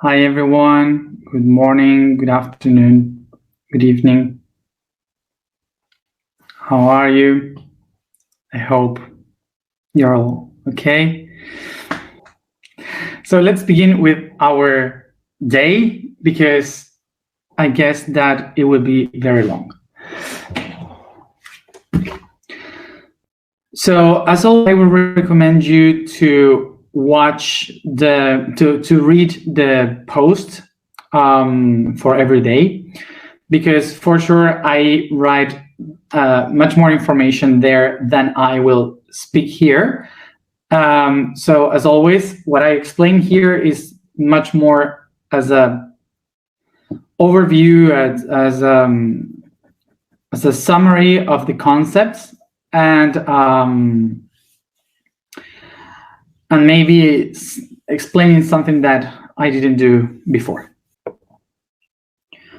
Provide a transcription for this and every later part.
Hi everyone, good morning, good afternoon, good evening. How are you? I hope you're all okay. So let's begin with our day because I guess that it will be very long. So as always, I would recommend you to read the post for every day, because for sure I write much more information there than I will speak here. So as always, what I explain here is much more as a overview, as a summary of the concepts, and maybe explaining something that I didn't do before.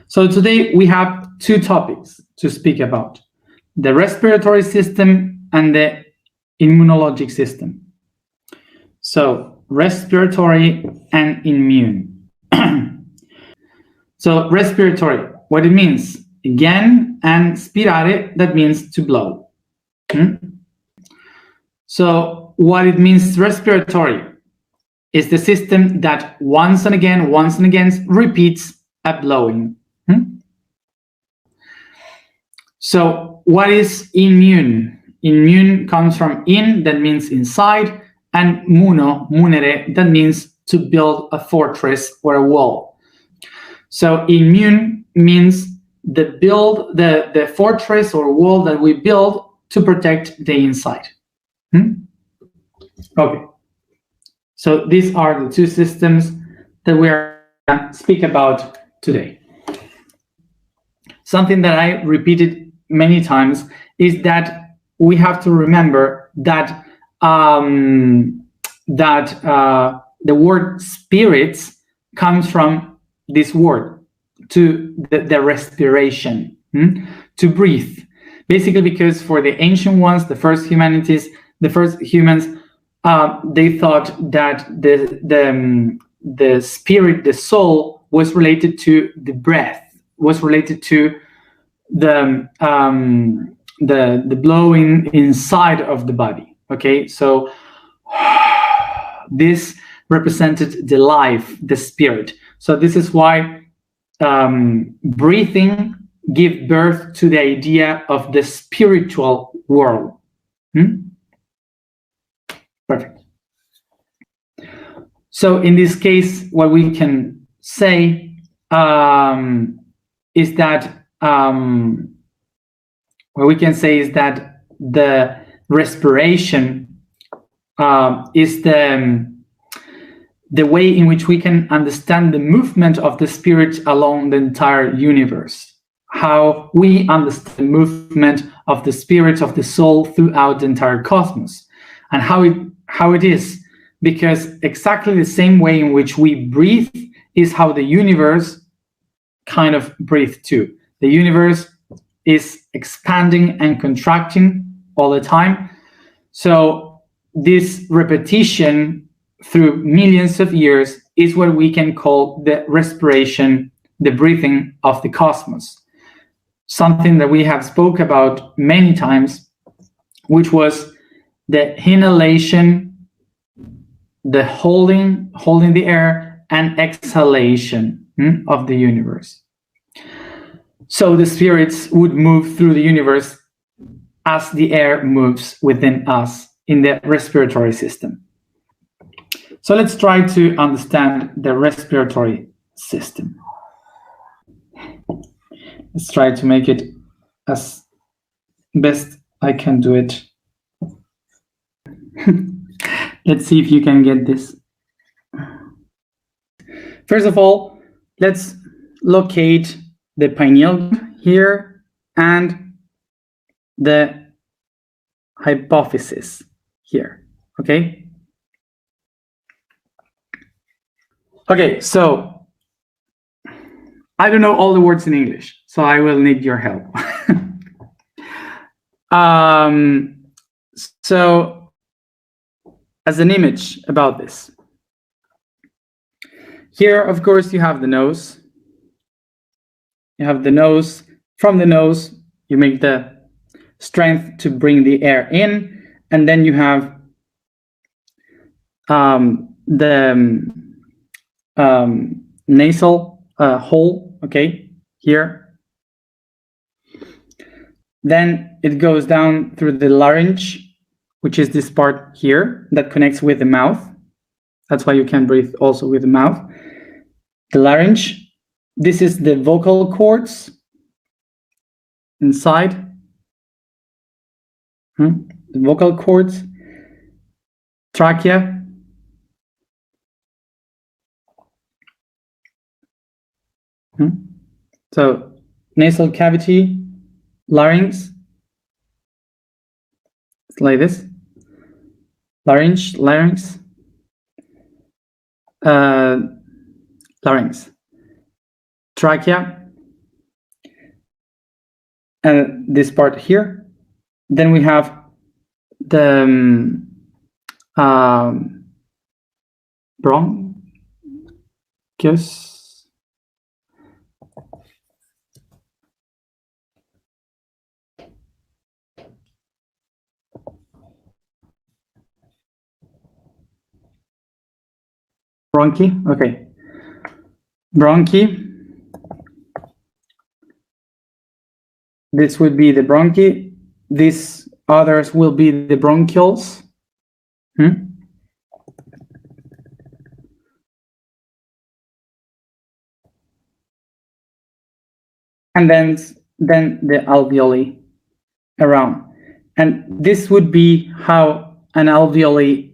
So today we have two topics to speak about: the respiratory system and the immunologic system. So respiratory and immune. So respiratory, what it means, again, and spirare, that means to blow. So what it means respiratory is the system that once and again repeats a blowing. So what is immune? Immune comes from in, that means inside, and munere, that means to build a fortress or a wall. So immune means the fortress or wall that we build to protect the inside. Okay. So these are the two systems that we are going to speak about today. Something that I repeated many times is that we have to remember that the word spirits comes from this word, to the respiration, to breathe. Basically, because for the ancient ones, the first humans, they thought that the spirit, the soul, was related to the breath, was related to the blowing inside of the body. Okay, so this represented the life, the spirit. So this is why breathing gives birth to the idea of the spiritual world. Perfect. So in this case, what we can say is that the respiration is the way in which we can understand the movement of the spirit along the entire universe, how we understand the movement of the spirit of the soul throughout the entire cosmos, and how it is, because exactly the same way in which we breathe is how the universe kind of breathes too. The universe is expanding and contracting all the time. So this repetition through millions of years is what we can call the respiration, the breathing of the cosmos. Something that we have spoke about many times, which was the inhalation, the holding the air, and exhalation of the universe. So the spirits would move through the universe as the air moves within us in the respiratory system. So let's try to understand the respiratory system. Let's try to make it as best I can do it. Let's see if you can get this. First of all, let's locate the pineal here and the hypophysis here, okay? Okay, so I don't know all the words in English, so I will need your help. So as an image about this, Here, of course, you have the nose. You have the nose. From the nose, you make the strength to bring the air in, and then you have the nasal hole, okay, here. Then it goes down through the larynx, which is this part here that connects with the mouth. That's why you can breathe also with the mouth. The larynx, this is the vocal cords inside. The vocal cords, trachea, so nasal cavity, larynx, it's like this, larynx, trachea, and this part here. Then we have the bronchus, bronchi, okay, bronchi. This would be the bronchi. These others will be the bronchioles. And then the alveoli around. And this would be how an alveoli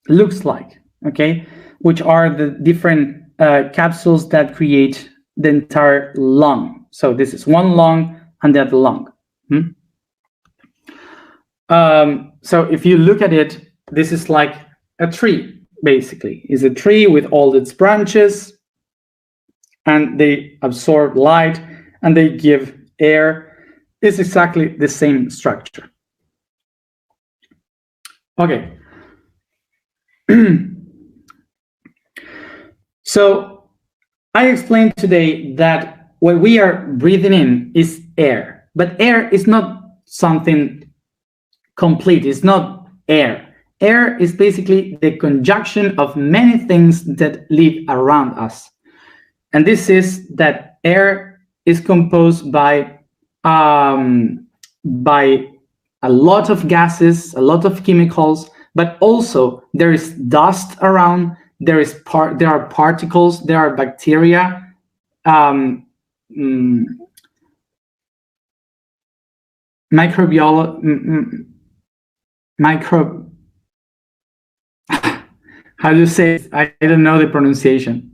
looks like, okay? Which are the different capsules that create the entire lung. So this is one lung and the other lung. So if you look at it, this is like a tree, basically. It's a tree with all its branches, and they absorb light and they give air. It's exactly the same structure. Okay. So I explained today that what we are breathing in is air, but air is not something complete. It's not air. Air is basically the conjunction of many things that live around us. And this is that air is composed by a lot of gases, a lot of chemicals, but also there is dust around, there are particles, there are bacteria, how do you say it? I don't know the pronunciation.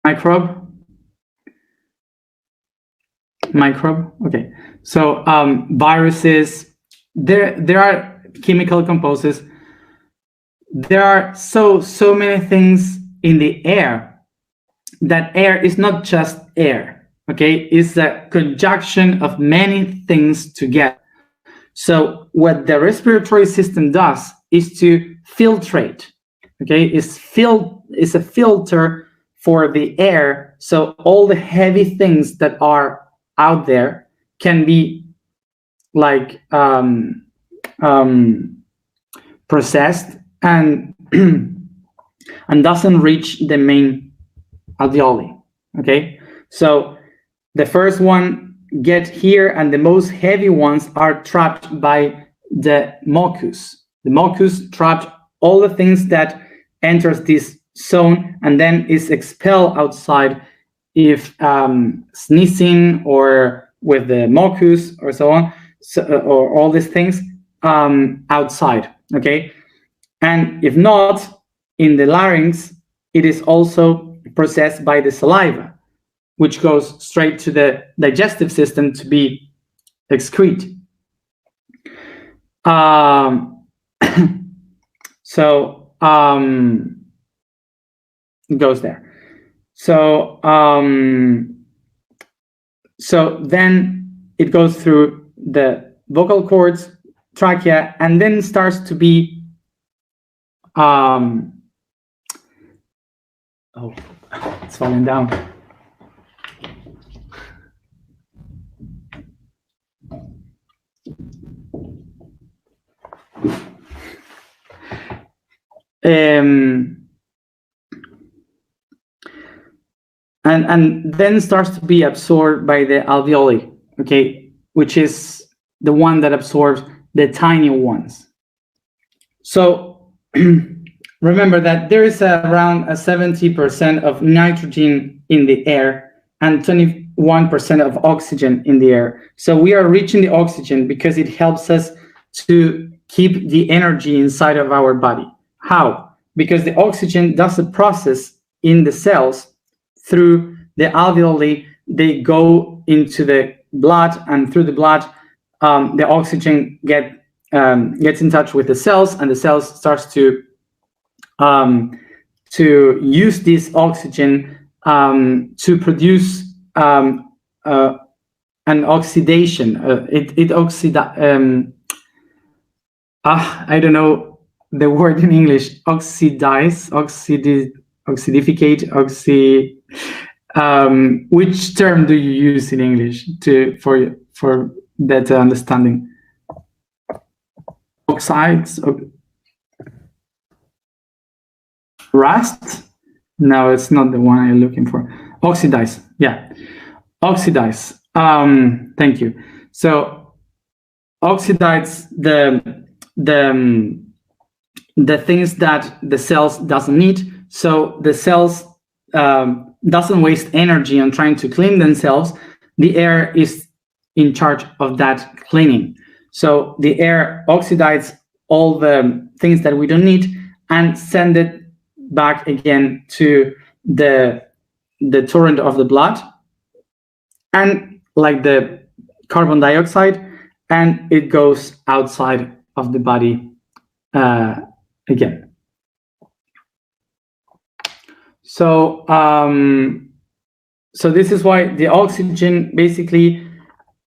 Microbe. Okay. So viruses. There are chemical compostes. There are so many things in the air that air is not just air. Okay, it's a conjunction of many things together. So what the respiratory system does is to filtrate. Okay, it's a filter for the air, so all the heavy things that are out there can be like processed and and doesn't reach the main alveoli. Okay, so the first one get here, and the most heavy ones are trapped by the mucus. The mucus trapped all the things that enters this zone and then is expelled outside if sneezing or with the mucus or so on, or all these things outside. Okay, and if not, in the larynx, it is also processed by the saliva, which goes straight to the digestive system to be excreted. So it goes there. So so then it goes through the vocal cords, trachea, and then starts to be oh, it's falling down. And then starts to be absorbed by the alveoli, okay, which is the one that absorbs the tiny ones. So remember that there is around 70% of nitrogen in the air and 21% of oxygen in the air. So we are reaching the oxygen because it helps us to keep the energy inside of our body. How? Because the oxygen does the process in the cells through the alveoli. They go into the blood, and through the blood, the oxygen gets in touch with the cells, and the cells starts to use this oxygen to produce an oxidation. I don't know the word in English. Oxidificate. Which term do you use in English for that understanding? Oxides. Rust? No, it's not the one I'm looking for. Oxidize. Yeah, oxidize. Thank you. So oxidize the things that the cells doesn't need. So the cells doesn't waste energy on trying to clean themselves. The air is in charge of that cleaning. So the air oxidizes all the things that we don't need and send it back again to the torrent of the blood, and like the carbon dioxide, and it goes outside of the body again. So this is why the oxygen basically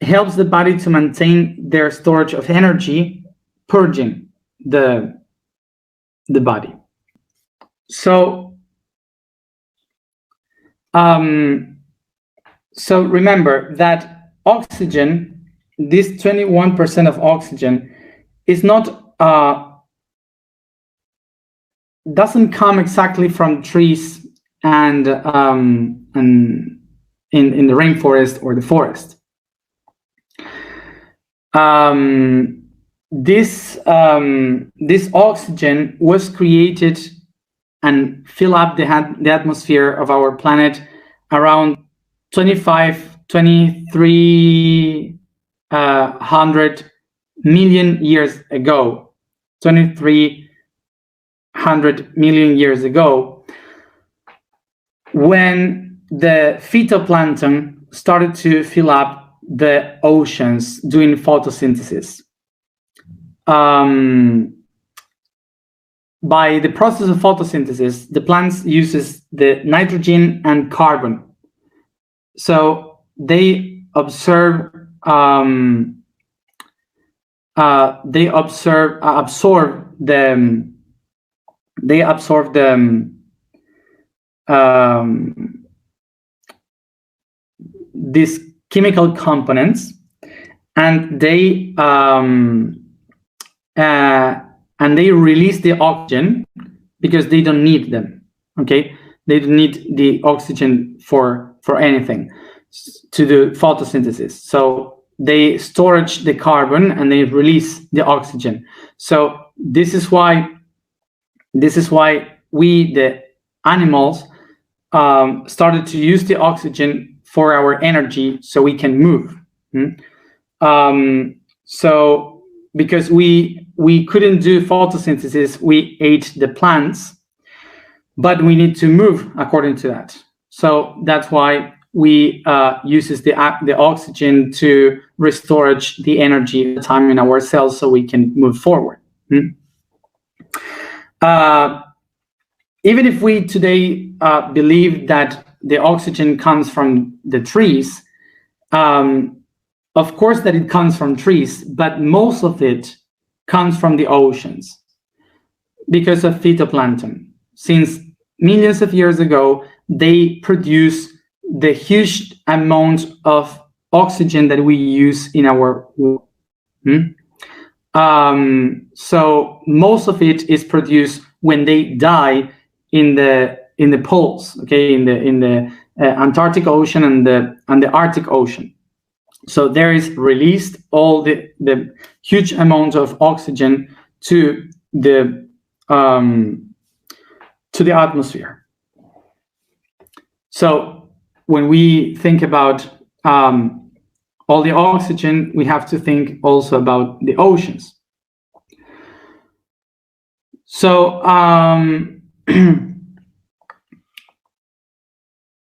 helps the body to maintain their storage of energy, purging the body. So remember that oxygen, this 21% of oxygen, is not doesn't come exactly from trees and in the rainforest or the forest. This oxygen was created and fill up the atmosphere of our planet around 2300 million years ago. 2300 million years ago, when the phytoplankton started to fill up the oceans doing photosynthesis. By the process of photosynthesis, the plants uses the nitrogen and carbon. So they absorb these chemical components, and they release the oxygen because they don't need them. Okay, they don't need the oxygen for anything to do photosynthesis. So they storage the carbon and they release the oxygen. So this is why we, the animals, started to use the oxygen for our energy so we can move. So because we couldn't do photosynthesis, we ate the plants, but we need to move according to that. So that's why we uses the oxygen to restore the energy at the time in our cells so we can move forward. Even if we today believe that the oxygen comes from the trees, of course that it comes from trees, but most of it comes from the oceans because of phytoplankton. Since millions of years ago, they produce the huge amount of oxygen that we use in our world. So most of it is produced when they die in the poles, okay, in the Antarctic Ocean and the Arctic Ocean. So there is released all the huge amount of oxygen to the atmosphere. So when we think about all the oxygen, we have to think also about the oceans. So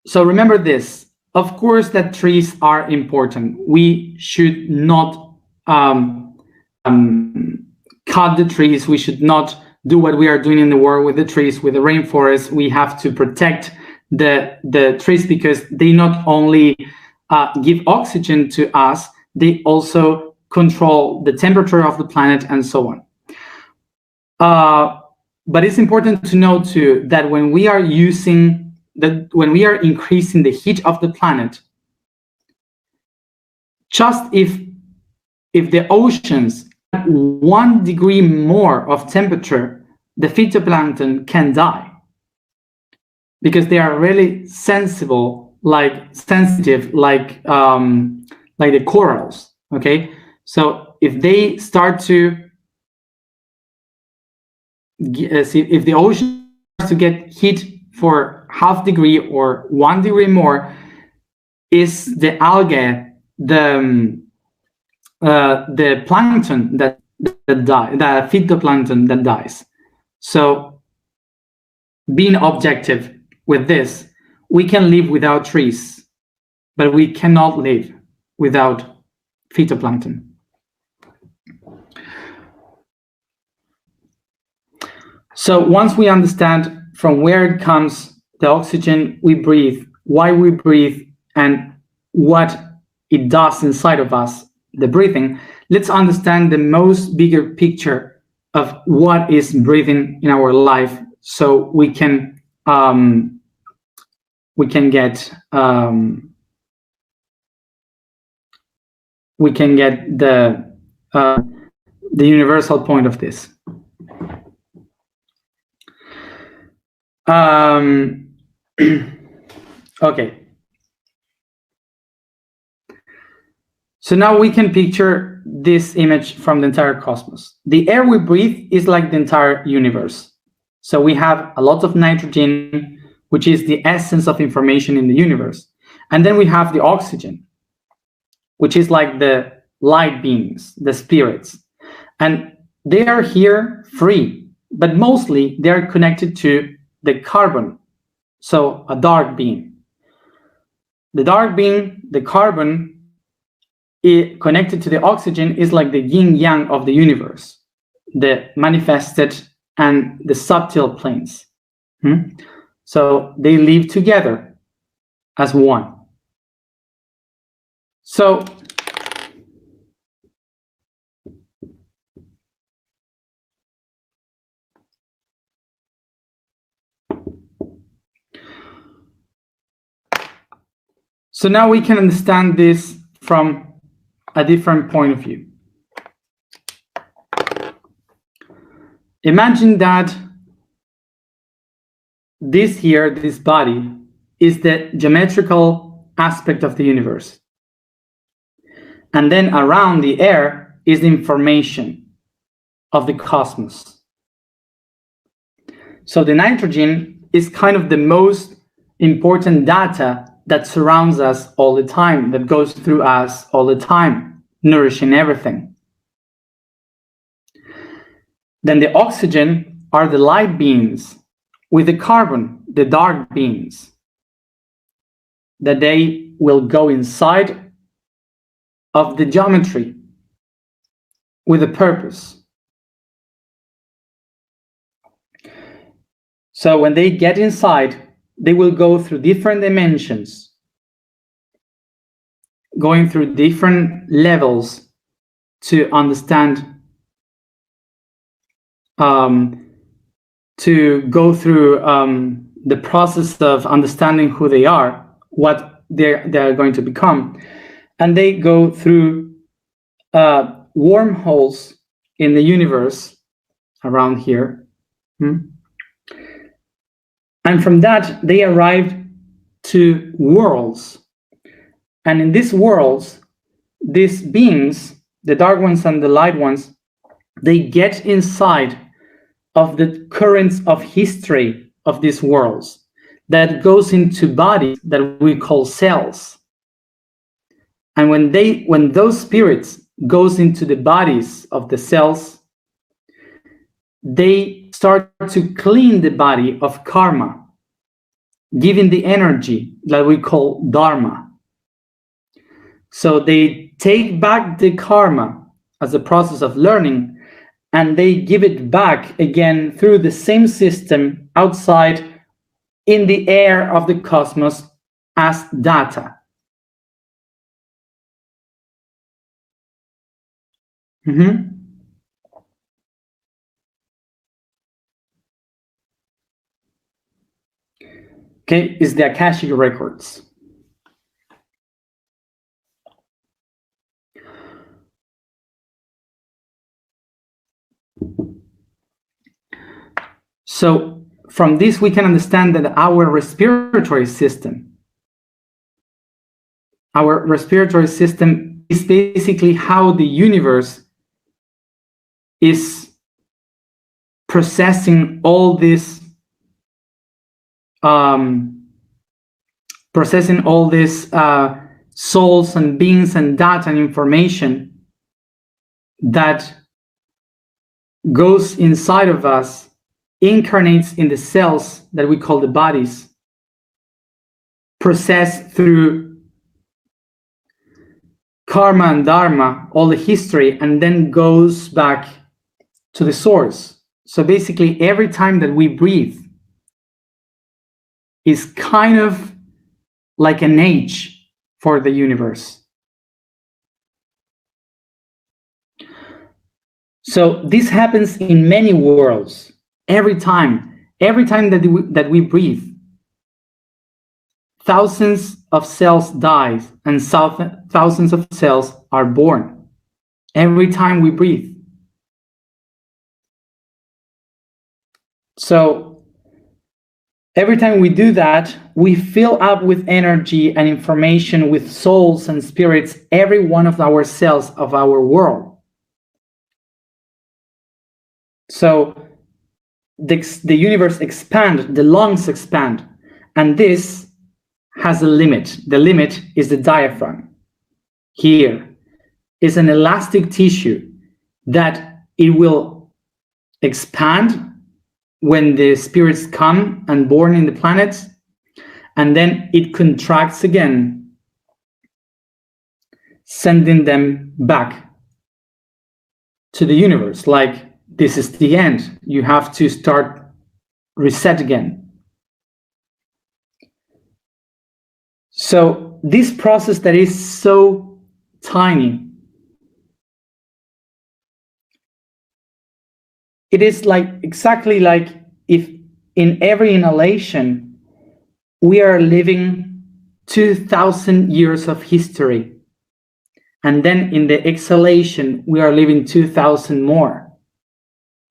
so remember this. Of course, that trees are important. We should not cut the trees. We should not do what we are doing in the world with the trees, with the rainforest. We have to protect the trees because they not only give oxygen to us, they also control the temperature of the planet and so on. But it's important to know too that when we are increasing the heat of the planet, just if the oceans have 1 degree more of temperature, the phytoplankton can die because they are really sensitive, like the corals. Okay, so if they start to if the ocean starts to get heat for half degree or 1 degree more, is the algae, the plankton that die, the phytoplankton that dies. So being objective with this, we can live without trees, but we cannot live without phytoplankton. So once we understand from where it comes, the oxygen we breathe, why we breathe, and what it does inside of us, the breathing, let's understand the most bigger picture of what is breathing in our life, so we can get the universal point of this. Okay. So now we can picture this image from the entire cosmos. The air we breathe is like the entire universe. So we have a lot of nitrogen, which is the essence of information in the universe. And then we have the oxygen, which is like the light beings, the spirits. And they are here free, but mostly they are connected to the carbon, so a dark being. The dark being, the carbon, connected to the oxygen, is like the yin-yang of the universe, the manifested and the subtle planes. So they live together as one. So now we can understand this from a different point of view. Imagine that this here, this body, is the geometrical aspect of the universe. And then around the air is the information of the cosmos. So the nitrogen is kind of the most important data that surrounds us all the time, that goes through us all the time, nourishing everything. Then the oxygen are the light beings, with the carbon, the dark beings, that they will go inside of the geometry with a purpose. So when they get inside, they will go through different dimensions, going through different levels to understand to go through the process of understanding who they are, what they're going to become. And they go through wormholes in the universe around here. And from that, they arrived to worlds. And in these worlds, these beings, the dark ones and the light ones, they get inside of the currents of history of these worlds that goes into bodies that we call cells. And when those spirits goes into the bodies of the cells, they start to clean the body of karma, giving the energy that we call dharma. So they take back the karma as a process of learning, and they give it back again through the same system outside in the air of the cosmos as data. Okay, is the Akashic records. So from this, we can understand that our respiratory system is basically how the universe is processing all this souls and beings and data and information that goes inside of us, incarnates in the cells that we call the bodies, processed through karma and dharma, all the history, and then goes back to the source. So basically, every time that we breathe is kind of like an age for the universe. So this happens in many worlds. Every time that we breathe, thousands of cells die and thousands of cells are born. Every time we breathe. So every time we do that, we fill up with energy and information, with souls and spirits, every one of our cells of our world. So the universe expands, the lungs expand, and this has a limit. The limit is the diaphragm. Here is an elastic tissue that it will expand when the spirits come and born in the planets, and then it contracts again, sending them back to the universe. Like, this is the end. You have to start reset again. So this process that is so tiny, it is like exactly like if in every inhalation we are living 2,000 years of history, and then in the exhalation we are living 2,000 more.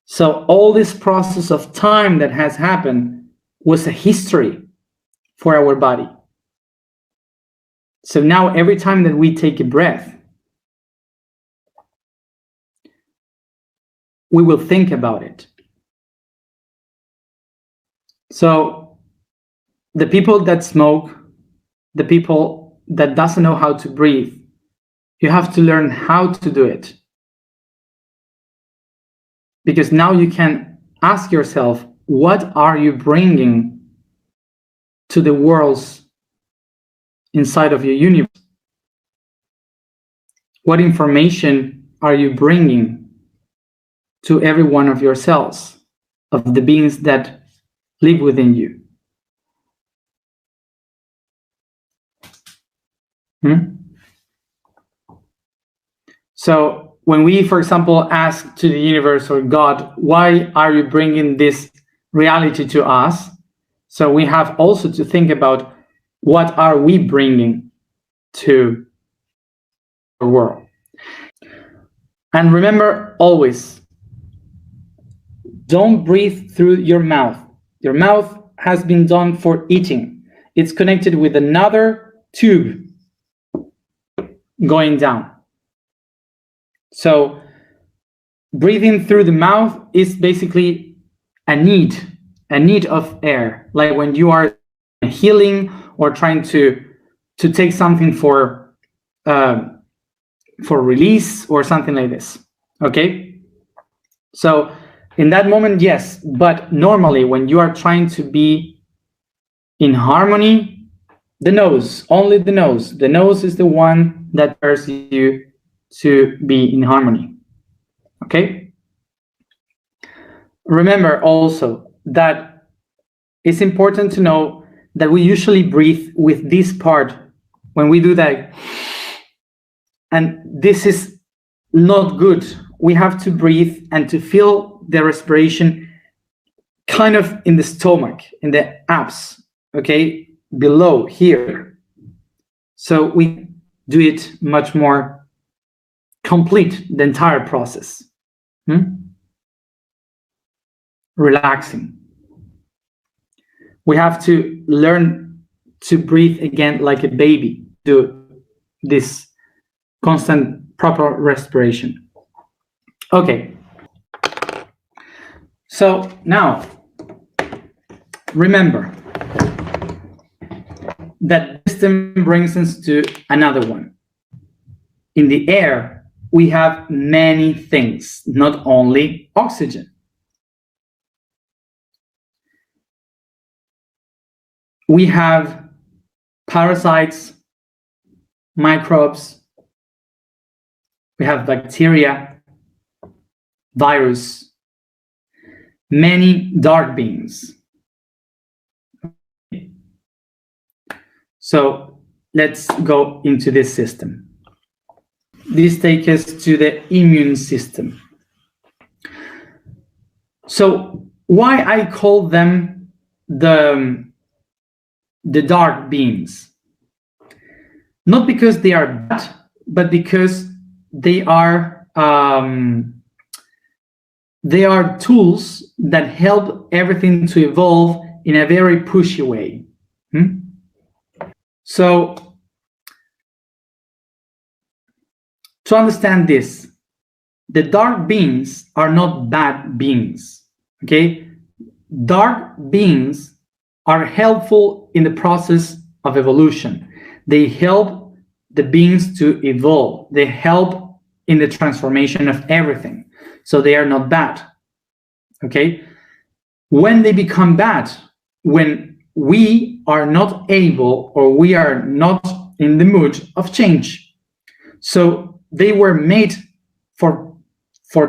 So all this process of time that has happened was a history for our body. So now every time that we take a breath, we will think about it. So the people that smoke, the people that doesn't know how to breathe, you have to learn how to do it. Because now you can ask yourself, what are you bringing to the worlds inside of your universe? What information are you bringing to every one of your cells, of the beings that live within you? So when we, for example, ask to the universe or God, why are you bringing this reality to us? So we have also to think about what are we bringing to the world. And remember always, don't breathe through your mouth. Your mouth has been done for eating. It's connected with another tube going down. So breathing through the mouth is basically a need of air, like when you are healing or trying to take something for release or something like this. Okay, so in that moment, yes, but normally when you are trying to be in harmony, only the nose is the one that allows you to be in harmony. Okay, remember also that it's important to know that we usually breathe with this part when we do that, and this is not good. We have to breathe and to feel the respiration kind of in the stomach, in the abs, okay, below here. So we do it much more complete, the entire process. Relaxing. We have to learn to breathe again like a baby, do this constant proper respiration. Okay, so now remember that system brings us to another one. In the air, we have many things, not only oxygen. We have parasites, microbes, we have bacteria, virus, many dark beings. So let's go into this system. This takes us to the immune system. So why I call them the dark beings? Not because they are bad, but because they are tools that help everything to evolve in a very pushy way. So to understand this, the dark beings are not bad beings. Okay, dark beings are helpful in the process of evolution. They help the beings to evolve. They help in the transformation of everything. So they are not bad. Okay? When they become bad, when we are not able or we are not in the mood of change. So they were made for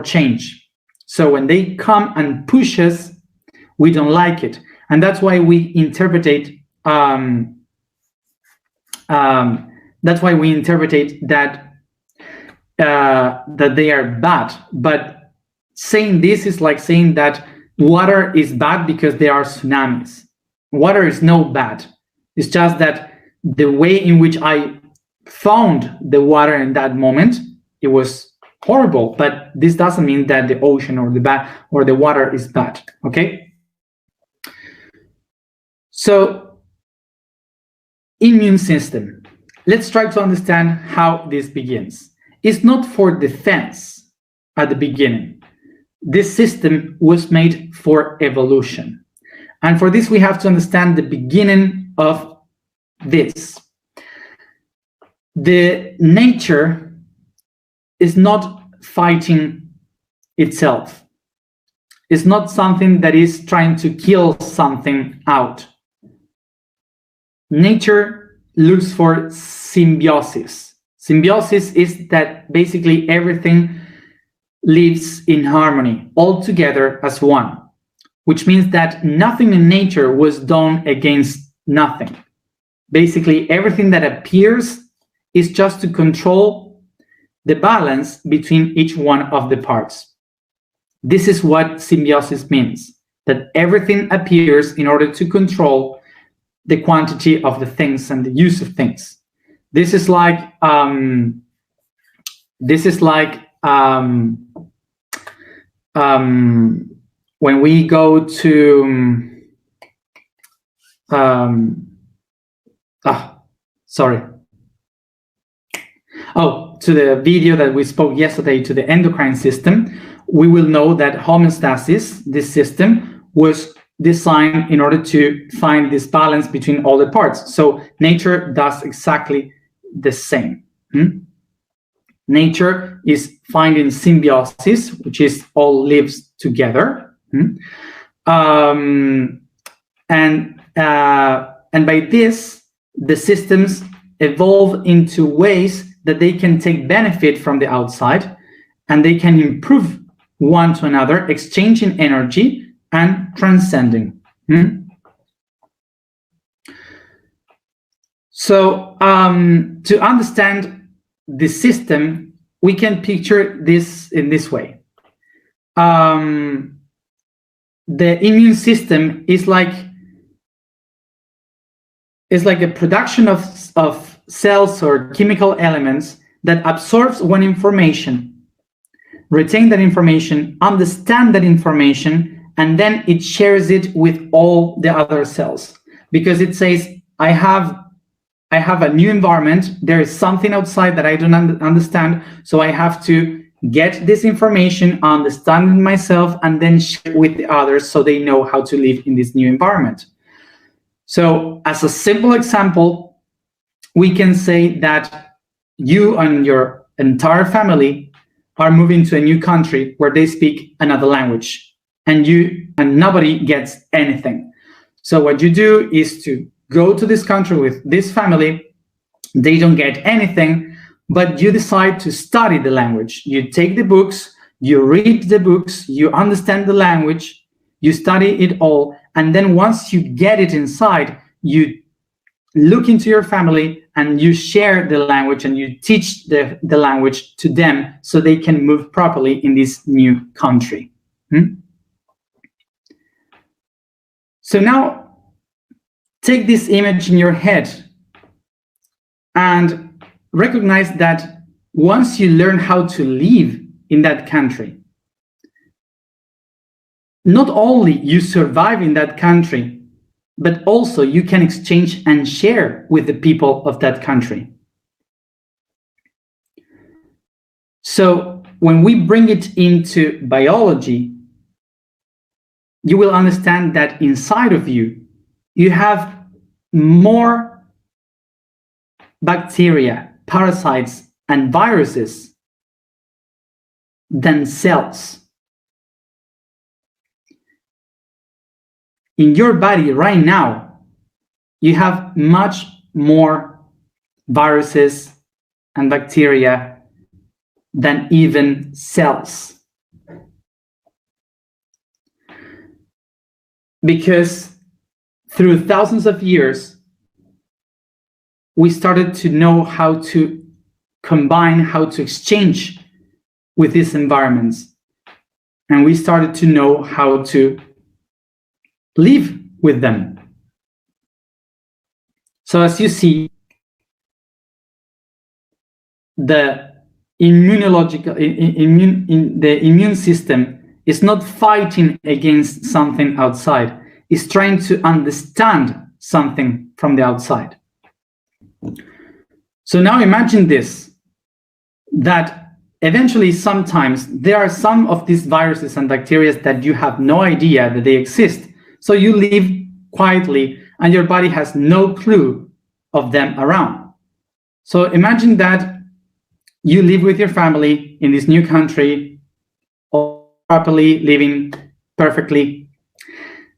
change. So when they come and push us, we don't like it. And that's why we interpret that they are bad. But saying this is like saying that water is bad because there are tsunamis. Water is no bad. It's just that the way in which I found the water in that moment, it was horrible. But this doesn't mean that the ocean or the water is bad. Okay. So, immune system. Let's try to understand how this begins. It's not for defense at the beginning. This system was made for evolution. And for this, we have to understand the beginning of this. The nature is not fighting itself. It's not something that is trying to kill something out. Nature looks for symbiosis. Symbiosis is that basically everything lives in harmony, all together as one, which means that nothing in nature was done against nothing. Basically, everything that appears is just to control the balance between each one of the parts. This is what symbiosis means, that everything appears in order to control the quantity of the things and the use of things. This is like when we go to to the video that we spoke yesterday, to the endocrine system, we will know that homeostasis, this system, was designed in order to find this balance between all the parts. So nature does exactly the same. Nature is finding symbiosis, which is all lives together. And by this, the systems evolve into ways that they can take benefit from the outside, and they can improve one to another, exchanging energy and transcending. So to understand the system, we can picture this in this way. The immune system is like a production of cells or chemical elements that absorbs one information, retain that information, understand that information, and then it shares it with all the other cells, because it says, I have a new environment, there is something outside that I don't understand, so I have to get this information, understand it myself, and then share it with the others so they know how to live in this new environment. So as a simple example, we can say that you and your entire family are moving to a new country where they speak another language, and nobody gets anything. So what you do is to go to this country with this family. They don't get anything, but you decide to study the language. You take the books, you read the books, you understand the language, you study it all, and then once you get it inside, you look into your family and you share the language and you teach the language to them so they can move properly in this new country. So now take this image in your head and recognize that once you learn how to live in that country, not only you survive in that country, but also you can exchange and share with the people of that country. So when we bring it into biology, you will understand that inside of you, you have more bacteria, parasites, and viruses than cells. In your body right now, you have much more viruses and bacteria than even cells. Because through thousands of years, we started to know how to combine, how to exchange with these environments. And we started to know how to live with them. So as you see, the immune system is not fighting against something outside. It's trying to understand something from the outside. So now imagine this, that eventually sometimes there are some of these viruses and bacteria that you have no idea that they exist. So you live quietly and your body has no clue of them around. So imagine that you live with your family in this new country, all properly, living perfectly.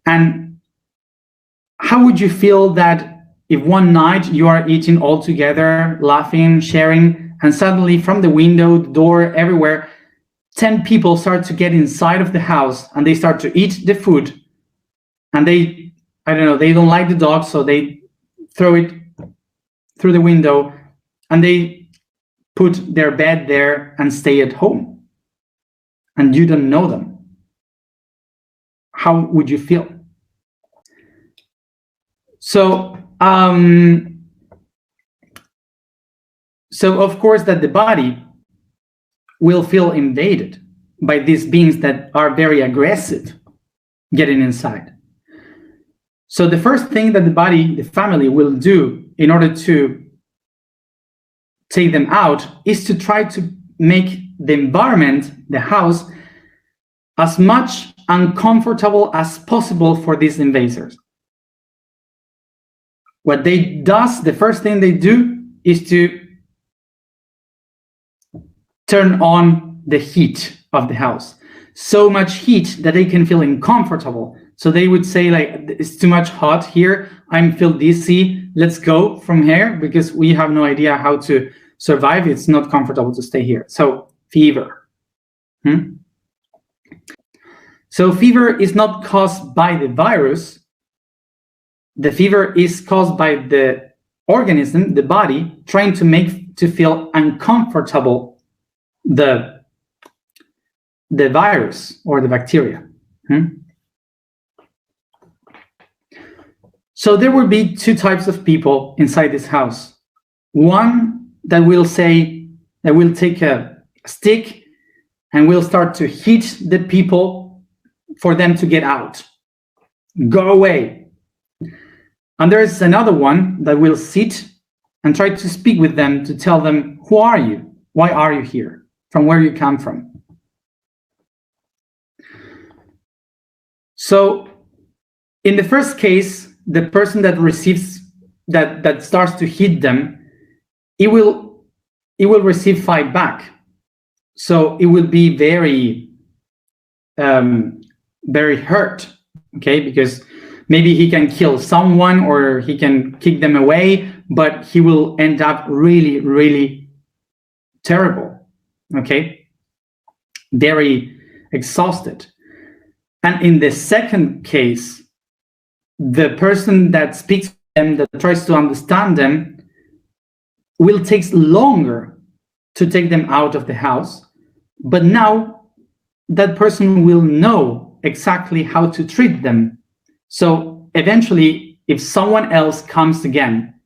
And how would you feel that if one night you are eating all together, laughing, sharing, and suddenly from the window, the door, everywhere, 10 people start to get inside of the house and they start to eat the food, and they don't like the dog, so they throw it through the window, and they put their bed there and stay at home, and you don't know them? How would you feel? So of course that the body will feel invaded by these beings that are very aggressive getting inside. So the first thing that the body, the family, will do in order to take them out is to try to make the environment, the house, as much uncomfortable as possible for these invaders. What the first thing they do is to turn on the heat of the house. So much heat that they can feel uncomfortable. So they would say, like, it's too much hot here, I feel dizzy, let's go from here, because we have no idea how to survive. It's not comfortable to stay here. So fever. So fever is not caused by the virus. The fever is caused by the organism, the body, trying to make to feel uncomfortable the virus or the bacteria. So there will be two types of people inside this house. One that will say, that will take a stick and will start to hit the people for them to get out. Go away. And there's another one that will sit and try to speak with them to tell them, who are you? Why are you here? From where you come from? So in the first case, the person that receives, that starts to hit them, it will receive fight back. So it will be very, very hurt, okay? Because maybe he can kill someone or he can kick them away, but he will end up really, really terrible, okay? Very exhausted. And in the second case, the person that speaks to them, that tries to understand them, will take longer to take them out of the house. But now that person will know exactly how to treat them. So eventually, if someone else comes again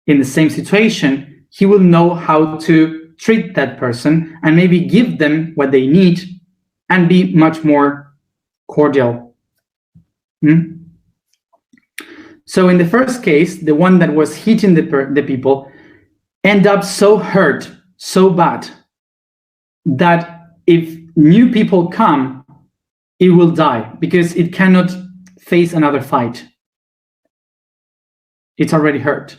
in the same situation, he will know how to treat that person and maybe give them what they need and be much more cordial. So in the first case, the one that was hitting the people end up so hurt, so bad, that if new people come, it will die because it cannot face another fight. It's already hurt.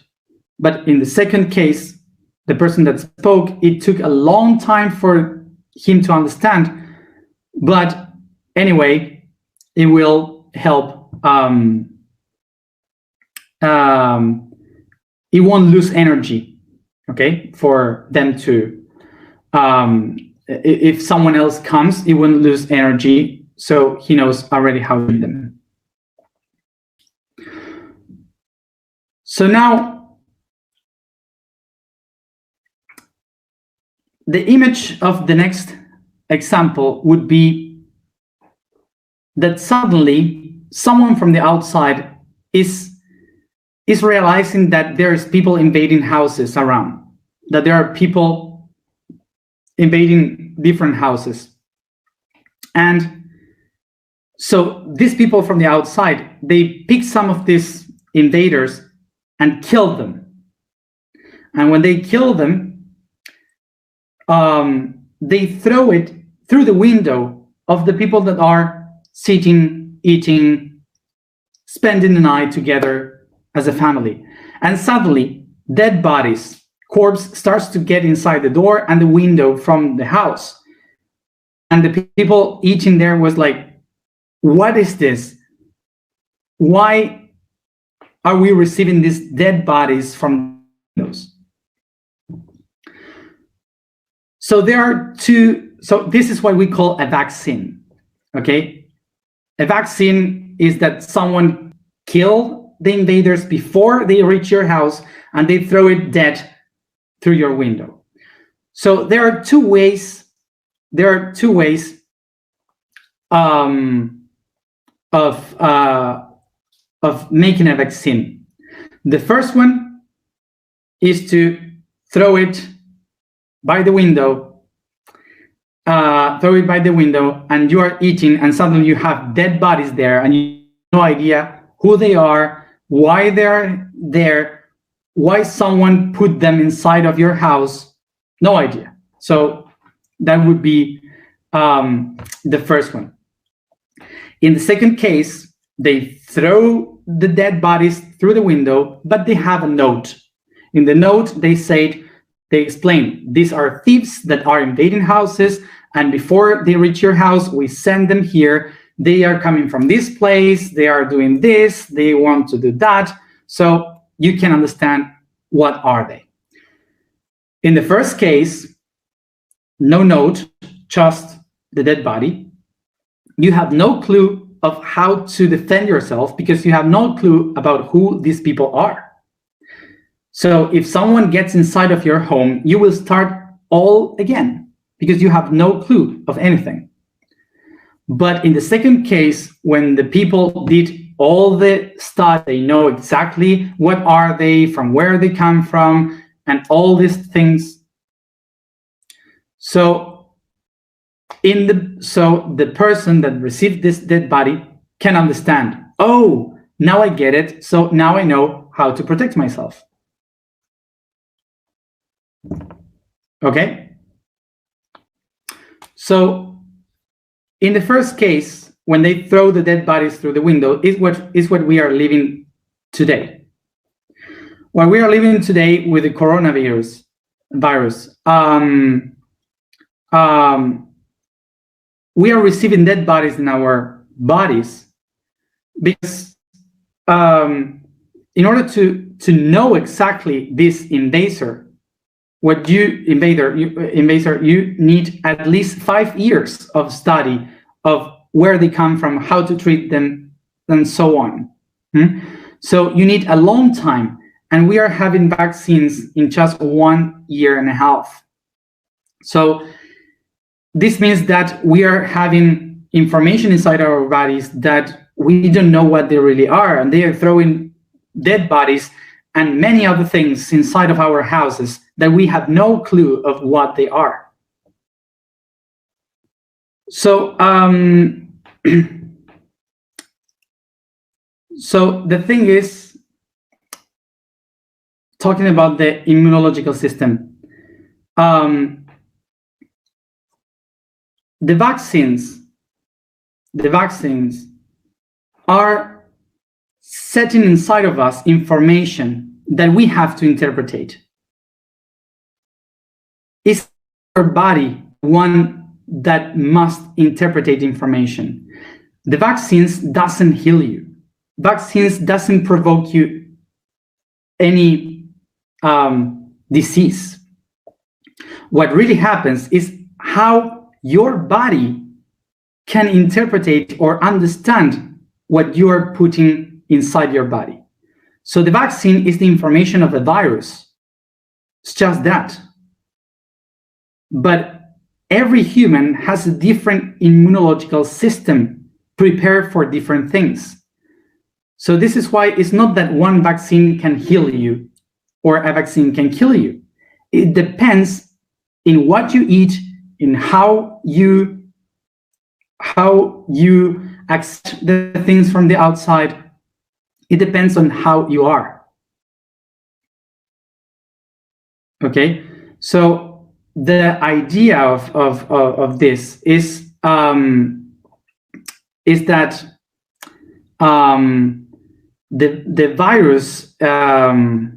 But in the second case, the person that spoke, it took a long time for him to understand. But anyway, it will help. It won't lose energy, okay, for them to, if someone else comes, it won't lose energy, so he knows already how to do them. So now, the image of the next example would be that suddenly someone from the outside is realizing that there's people invading houses around, that there are people invading different houses. And so these people from the outside, they pick some of these invaders and kill them. And when they kill them, they throw it through the window of the people that are sitting, eating, spending the night together as a family. And suddenly, dead bodies, corpse starts to get inside the door and the window from the house. And the people eating there was like, what is this? Why are we receiving these dead bodies from windows? So there are two, so this is what we call a vaccine, okay? A vaccine is that someone killed the invaders before they reach your house and they throw it dead through your window. So there are two ways. Of making a vaccine. The first one is to throw it by the window. And you are eating, and suddenly you have dead bodies there, and you have no idea who they are, why they're there, why someone put them inside of your house. No idea. So that would be the first one. In the second case, they throw the dead bodies through the window, but they have a note. In the note, they explain, these are thieves that are invading houses, and before they reach your house, we send them here. They are coming from this place, they are doing this, they want to do that. So you can understand what are they. In the first case, no note, just the dead body. You have no clue of how to defend yourself because you have no clue about who these people are. So if someone gets inside of your home, you will start all again because you have no clue of anything. But in the second case, when the people did all the stuff, they know exactly what are they, from where they come from, and all these things. So the person that received this dead body can understand, oh, now I get it, so now I know how to protect myself. Okay? So in the first case, when they throw the dead bodies through the window, is what we are living today. What we are living today with the coronavirus, we are receiving dead bodies in our bodies because in order to know exactly this invader, you need at least 5 years of study of where they come from, how to treat them, and so on. So you need a long time, and we are having vaccines in just 1.5 years. So this means that we are having information inside our bodies that we don't know what they really are, and they are throwing dead bodies and many other things inside of our houses that we have no clue of what they are. So, so the thing is, talking about the immunological system, the vaccines are setting inside of us information that we have to interpret. Is our body one that must interpret information? The vaccines doesn't heal you. Vaccines doesn't provoke you any disease. What really happens is how your body can interpret or understand what you are putting inside your body. So the vaccine is the information of the virus. It's just that. But every human has a different immunological system prepared for different things. So this is why it's not that one vaccine can heal you or a vaccine can kill you. It depends in what you eat, in how you accept the things from the outside. It depends on how you are. Okay, so the idea of this is that the virus, the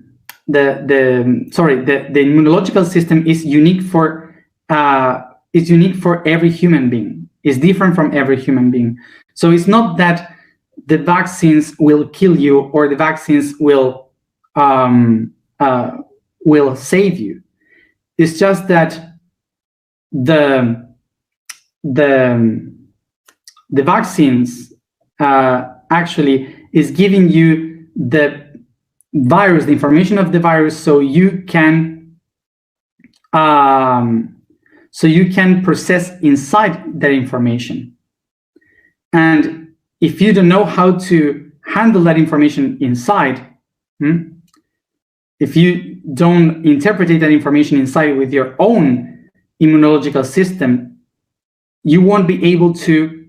immunological system is unique for every human being. It's different from every human being. So it's not that the vaccines will kill you or the vaccines will save you. It's just that the vaccines actually is giving you the virus, the information of the virus, so you can so you can process inside that information. And if you don't know how to handle that information inside, if you don't interpret that information inside with your own immunological system, you won't be able to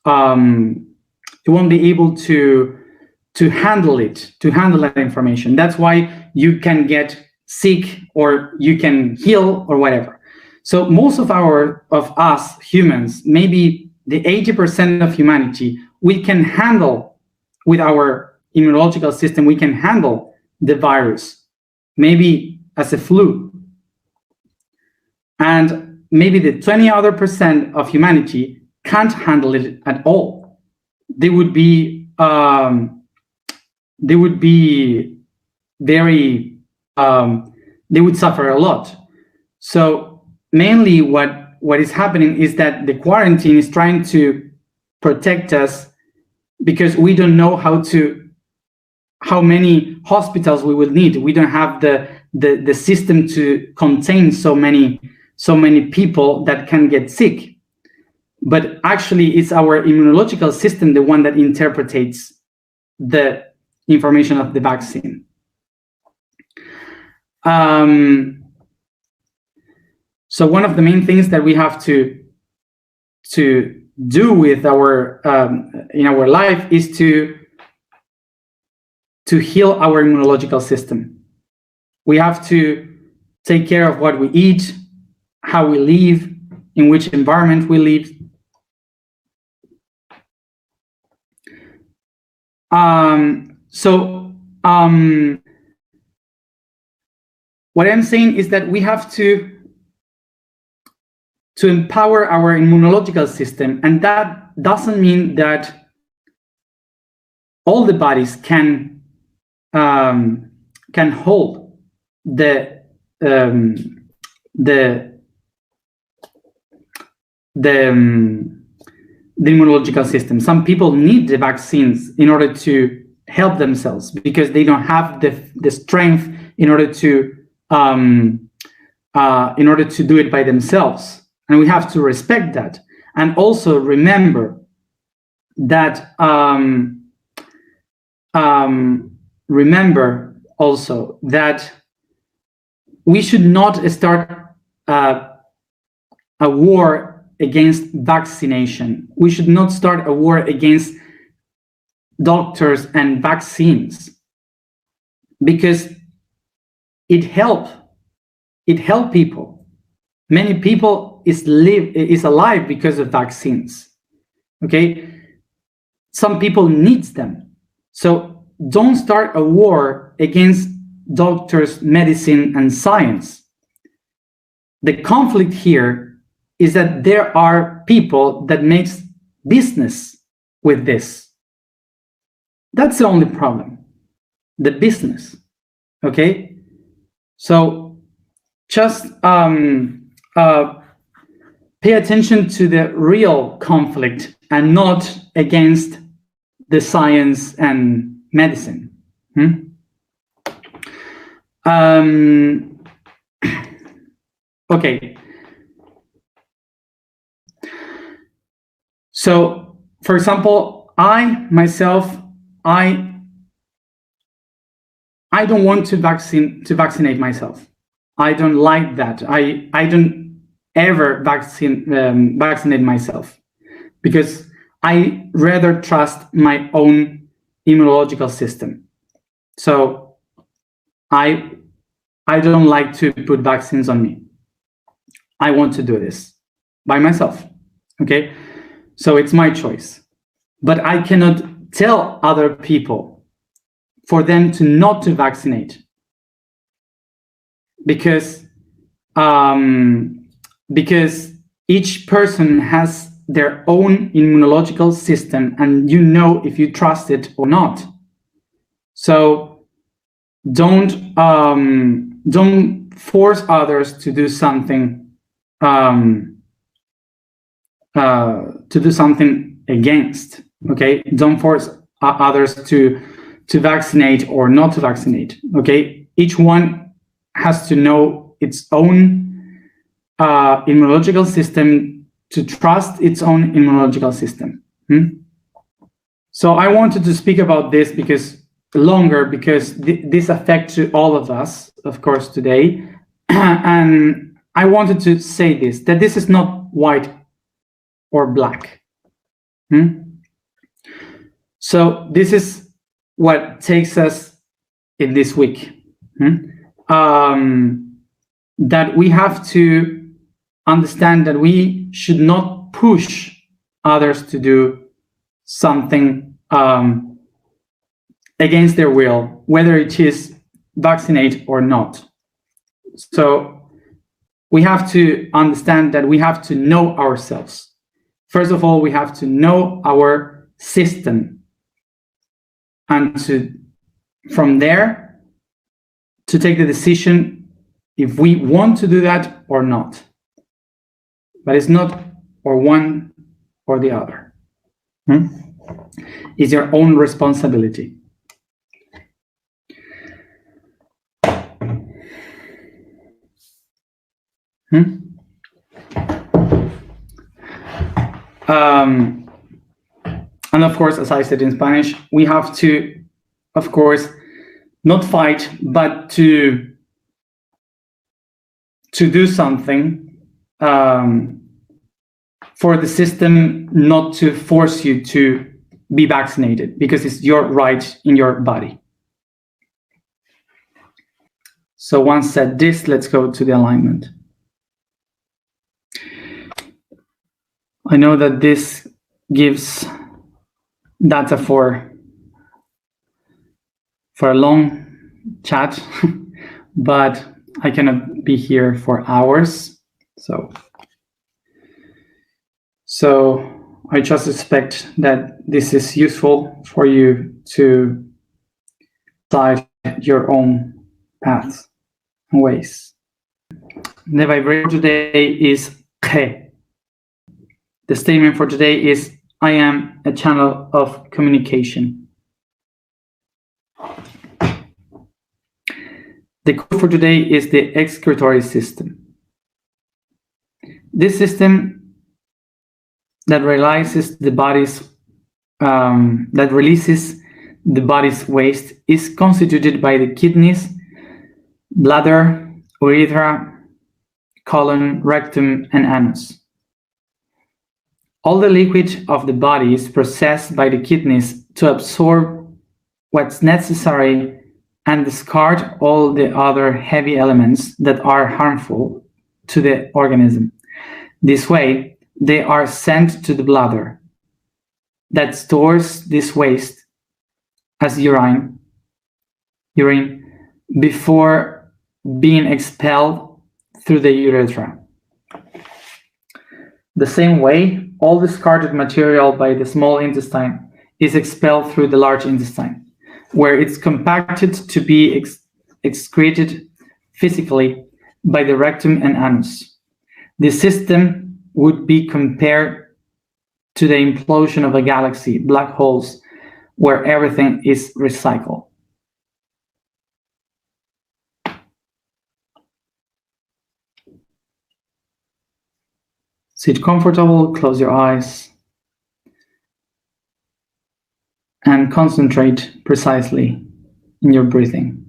handle it, to handle that information. That's why you can get sick or you can heal or whatever. So most of us humans, maybe the 80% of humanity, we can handle with our immunological system, we can handle the virus, maybe as a flu. And maybe the 20 other % of humanity can't handle it at all. They would be very, they would suffer a lot. So mainly what is happening is that the quarantine is trying to protect us, because we don't know how many hospitals we will need. We don't have the system to contain so many people that can get sick. But actually, it's our immunological system, the one that interprets the information of the vaccine. So one of the main things that we have to do with our in our life is to heal our immunological system. We have to take care of what we eat, how we live, in which environment we live. What I'm saying is that we have to empower our immunological system, and that doesn't mean that all the bodies can hold the immunological system. Some people need the vaccines in order to help themselves because they don't have the strength in order to do it by themselves, and we have to respect that. And also remember that we should not start a war against vaccination. We should not start a war against doctors and vaccines, because it helped people. Many people is alive because of vaccines. Okay, some people need them. So don't start a war against doctors, medicine, and science. The conflict here is that there are people that makes business with this. That's the only problem, the business. Okay, so just pay attention to the real conflict and not against the science and medicine. Okay. So, for example, I don't want to vaccinate myself. I don't like that. I don't ever vaccinate myself, because I rather trust my own immunological system. So I don't like to put vaccines on me. I want to do this by myself. Okay, so it's my choice, but I cannot tell other people for them to not to vaccinate, because each person has their own immunological system, and you know if you trust it or not. So don't force others to do something against. Okay, don't force others to vaccinate or not to vaccinate. Okay, each one has to know its own immunological system, to trust its own immunological system. So I wanted to speak about this because this affects all of us, of course, today. And I wanted to say this, that this is not white or black. So this is what takes us in this week. That we have to understand that we should not push others to do something against their will, whether it is vaccinate or not. So we have to understand that we have to know ourselves. First of all, we have to know our system, and from there to take the decision if we want to do that or not. But it's not or one or the other. It's your own responsibility. And of course, as I said in Spanish, we have to, of course, not fight, but to do something for the system not to force you to be vaccinated, because it's your right in your body. So once said this, let's go to the alignment. I know that this gives data for a long chat, but I cannot be here for hours. So I just expect that this is useful for you to decide your own paths and ways. The vibration today is G. The statement for today is, I am a channel of communication. The code for today is the excretory system. This system that releases the body's waste is constituted by the kidneys, bladder, urethra, colon, rectum, and anus. All the liquid of the body is processed by the kidneys to absorb what's necessary and discard all the other heavy elements that are harmful to the organism. This way, they are sent to the bladder that stores this waste as urine before being expelled through the urethra. The same way, all discarded material by the small intestine is expelled through the large intestine, where it's compacted to be excreted physically by the rectum and anus. This system would be compared to the implosion of a galaxy, black holes, where everything is recycled. Sit comfortable, close your eyes, and concentrate precisely in your breathing.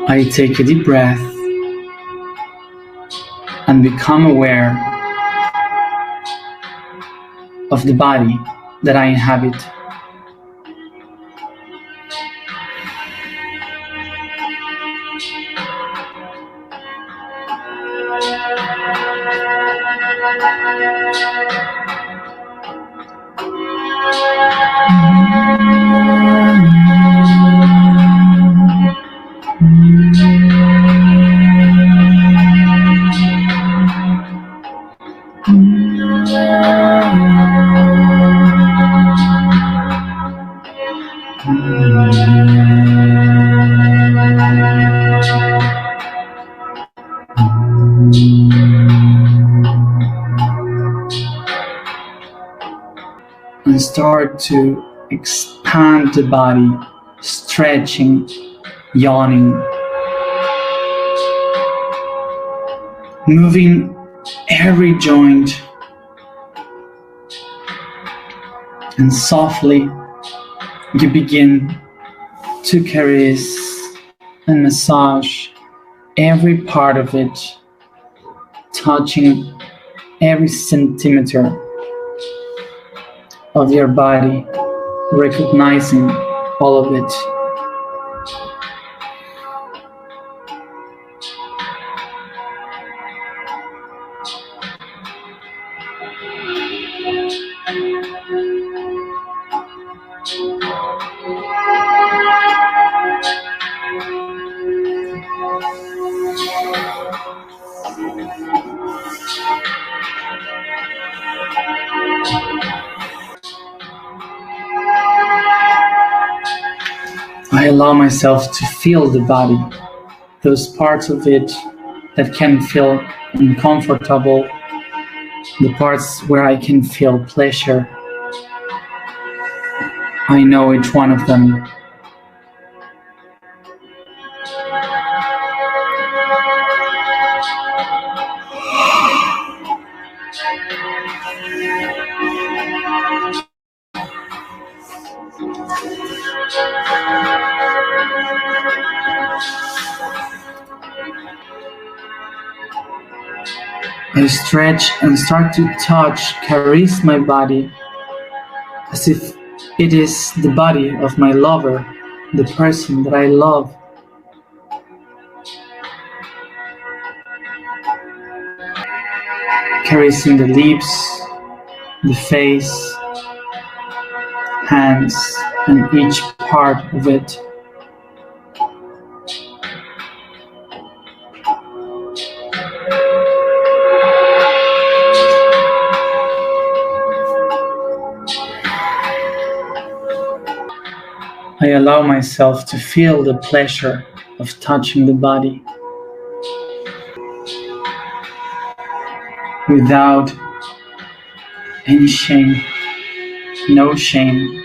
I take a deep breath and become aware of the body that I inhabit. And start to expand the body, stretching, yawning, moving every joint, and softly you begin to caress and massage every part of it, touching every centimeter of your body, recognizing all of it. I allow myself to feel the body, those parts of it that can feel uncomfortable, the parts where I can feel pleasure. I know each one of them. I stretch and start to touch, caress my body as if it is the body of my lover, the person that I love. Caressing the lips, the face, hands, and each part of it. I allow myself to feel the pleasure of touching the body without any shame, no shame.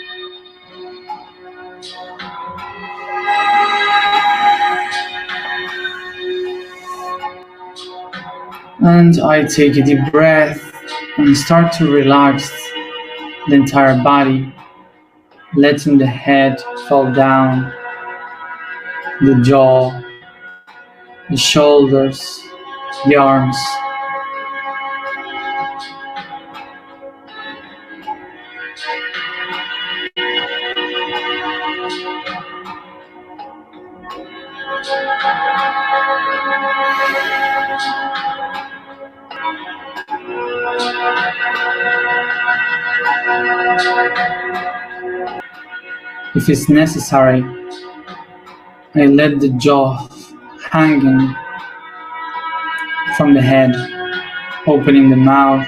And I take a deep breath and start to relax the entire body, letting the head fall down, the jaw, the shoulders, the arms. If it's necessary, I let the jaw hanging from the head, opening the mouth,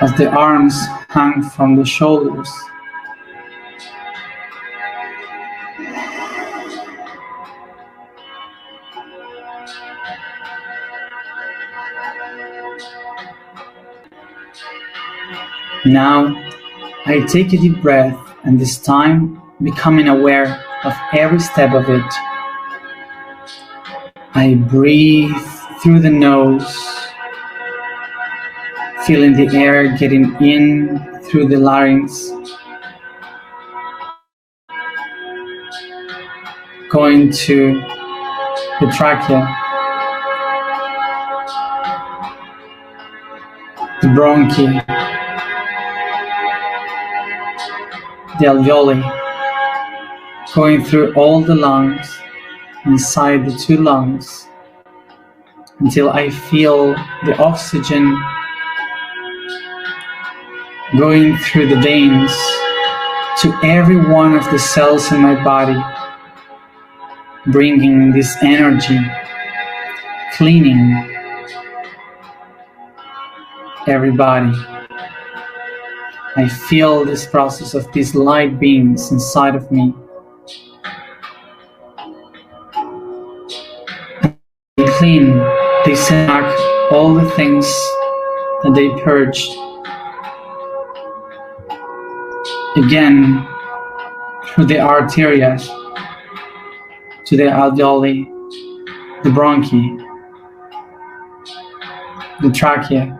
as the arms hang from the shoulders. Now, I take a deep breath, and this time becoming aware of every step of it. I breathe through the nose, feeling the air getting in through the larynx. going to the trachea, the bronchi, the alveoli, going through all the lungs, inside the two lungs, until I feel the oxygen going through the veins to every one of the cells in my body, bringing this energy, cleaning every body. I feel this process of these light beings inside of me. They clean, they send back all the things that they purged. Again, through the arteria, to the alveoli, the bronchi, the trachea,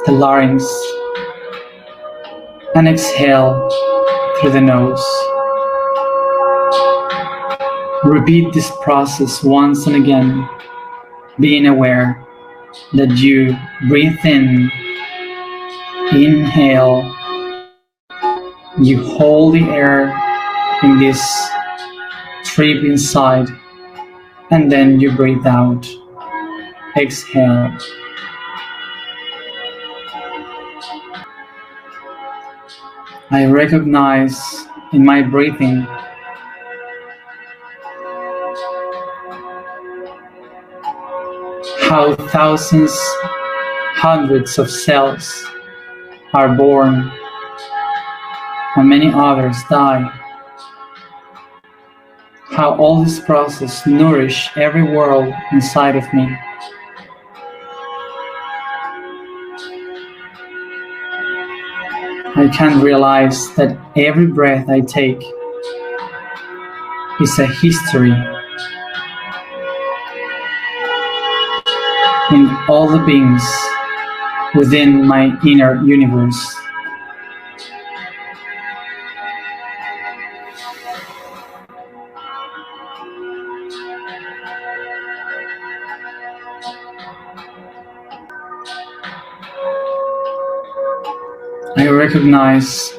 the larynx, and exhale through the nose. Repeat this process once and again, being aware that you breathe in, inhale, you hold the air in this trip inside, and then you breathe out, exhale. I recognize in my breathing how thousands, hundreds of cells are born and many others die. How all this process nourish every world inside of me. I can realize that every breath I take is a history in all the beings within my inner universe. I recognize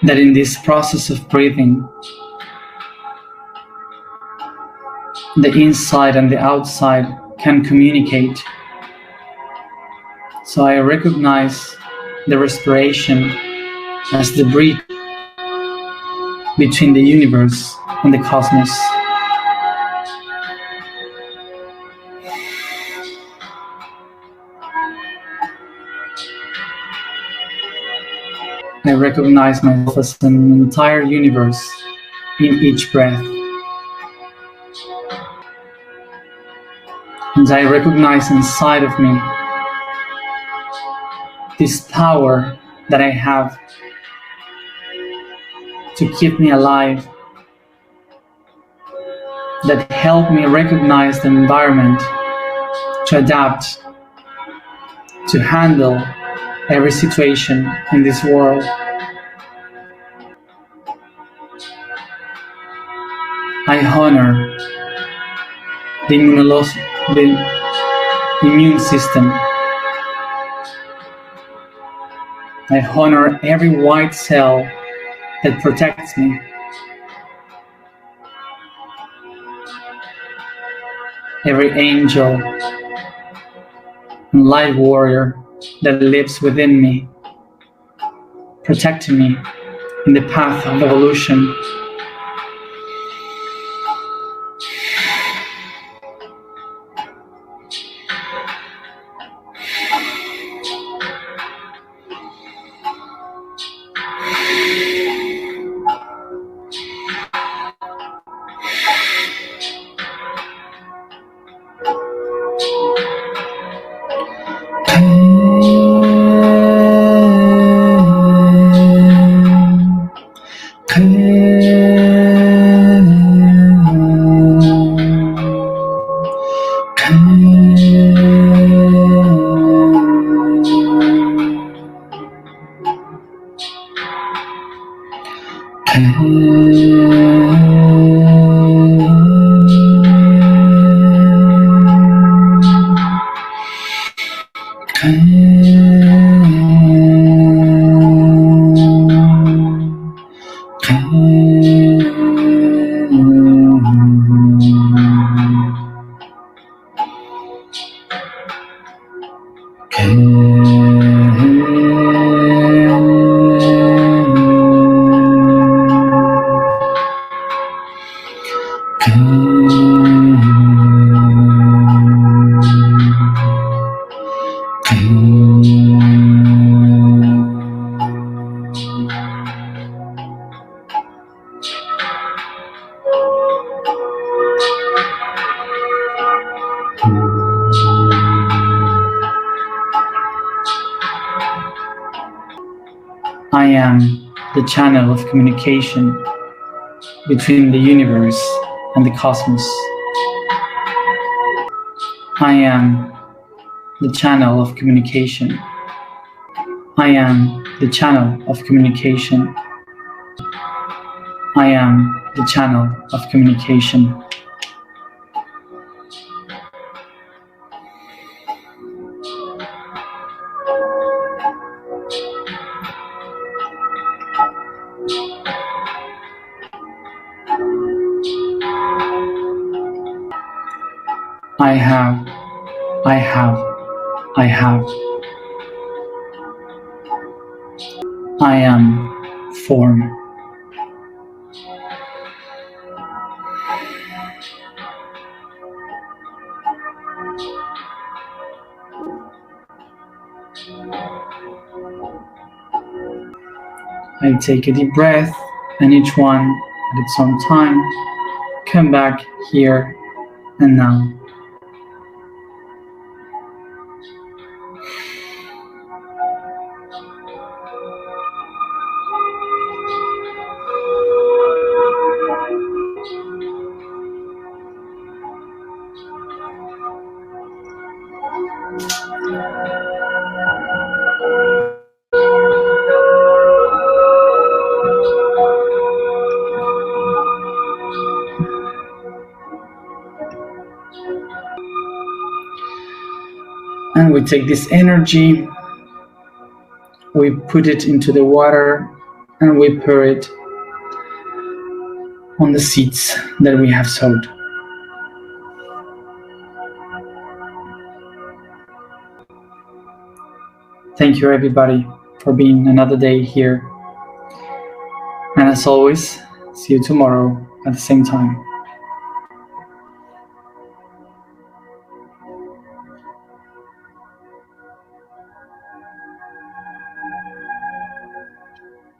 that in this process of breathing, the inside and the outside can communicate. So I recognize the respiration as the bridge between the universe and the cosmos. I recognize myself as an entire universe in each breath. And I recognize inside of me this power that I have to keep me alive, that help me recognize the environment, to adapt, to handle every situation in this world. I honor the immune system. I honor every white cell that protects me. Every angel and light warrior that lives within me, protecting me in the path of evolution. Hey. I am the channel of communication between the universe and the cosmos. I am the channel of communication. I am the channel of communication. I am the channel of communication. I have. I have. I am form. I take a deep breath, and each one at its own time, come back here and now. And we take this energy, we put it into the water, and we pour it on the seeds that we have sowed. Thank you, everybody, for being another day here. And as always, see you tomorrow at the same time.